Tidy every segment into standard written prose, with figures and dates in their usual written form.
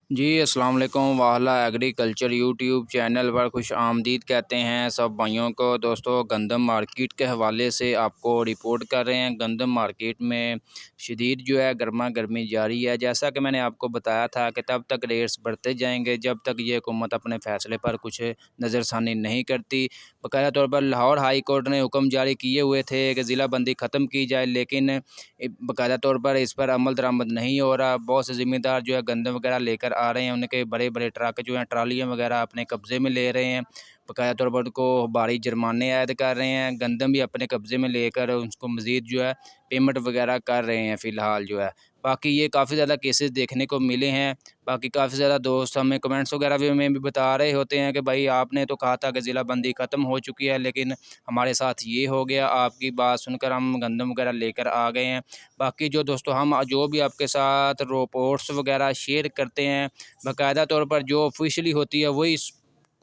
जी, अस्सलाम वालेकुम। वाहला agriculture YouTube channel पर खुश आमदीद कहते हैं सब भाइयों को। दोस्तों, गंदम मार्केट के हवाले से आपको रिपोर्ट कर रहे हैं। गंदम मार्केट में शदीद जो है गर्मा गर्मी जारी है। जैसा कि मैंने आपको बताया था कि तब तक रेट्स बढ़ते जाएंगे जब तक ये हुकूमत अपने फ़ैसले पर कुछ नज़रसानी नहीं करती। बाकायदा तौर पर लाहौर हाई कोर्ट ने हुक्म जारी किए हुए थे कि ज़िला बंदी ख़त्म की जाए, लेकिन बाकायदा तौर पर इस पर अमल दरामद नहीं हो रहा। बहुत से ज़िम्मेदार जो है गंदम वगैरह लेकर आ रहे हैं, उनके बड़े बड़े ट्रक जो हैं ट्रालियाँ वगैरह अपने कब्ज़े में ले रहे हैं। बाकायदा तौर पर उनको भारी जुर्माने आयद कर रहे हैं। गंदम भी अपने कब्ज़े में लेकर उसको मज़ीद जो है पेमेंट वगैरह कर रहे हैं फ़िलहाल जो है। बाकी ये काफ़ी ज़्यादा केसेस देखने को मिले हैं। बाकी काफ़ी ज़्यादा दोस्त हमें कमेंट्स वगैरह भी में भी बता रहे होते हैं कि भाई आपने तो कहा था कि ज़िला बंदी ख़त्म हो चुकी है, लेकिन हमारे साथ ये हो गया। आपकी बात सुनकर हम गंदम वगैरह लेकर आ गए हैं। बाकी जो दोस्तों हम जो भी आपके साथ रिपोर्ट्स वगैरह शेयर करते हैं, बाकायदा तौर पर जो ऑफ़िशियली होती है वही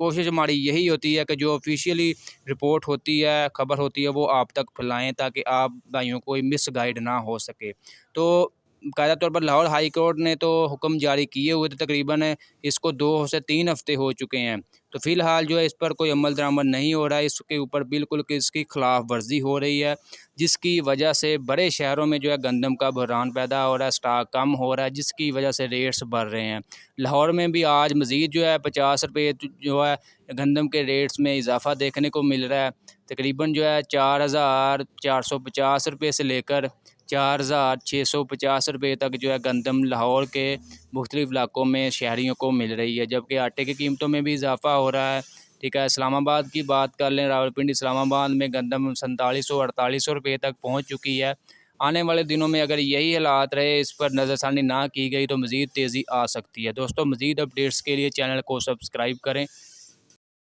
कोशिश हमारी यही होती है कि जो ऑफ़िशियली रिपोर्ट होती है, ख़बर होती है, वो आप तक फैलाएँ ताकि आप भाइयों को कोई मिसगाइड ना हो सके। तो बाकायदा तौर पर लाहौर हाई कोर्ट ने तो हुक्म जारी किए हुए थे, तकरीबन इसको 2 से 3 हफ़्ते हो चुके हैं। तो फ़िलहाल जो है इस पर कोई अमल दरामद नहीं हो रहा है। इसके ऊपर बिल्कुल कि इसकी खिलाफ वर्जी हो रही है, जिसकी वजह से बड़े शहरों में जो है गंदम का बहरान पैदा हो रहा है, स्टॉक कम हो रहा है, जिसकी वजह से रेट्स बढ़ रहे हैं। लाहौर में भी आज मज़ीद जो है 50 रुपये जो है गंदम के रेट्स में इजाफ़ा देखने को मिल रहा है। तकरीबन जो है 4,450 रुपये से लेकर 4,650 रुपये तक जो है गंदम लाहौर के मुख्तलिफ़ इलाकों में शहरियों को मिल रही है, जबकि आटे की कीमतों में भी इजाफ़ा हो रहा है। ठीक है, इस्लामाबाद की बात कर लें, रावलपिंडी इस्लामाबाद में गंदम 4700-4800 रुपये तक पहुँच चुकी है। आने वाले दिनों में अगर यही हालात रहे, इस पर नज़रसानी ना की गई, तो मज़ीद तेज़ी आ सकती है। दोस्तों, मज़ीद अपडेट्स के लिए चैनल को सब्सक्राइब करें।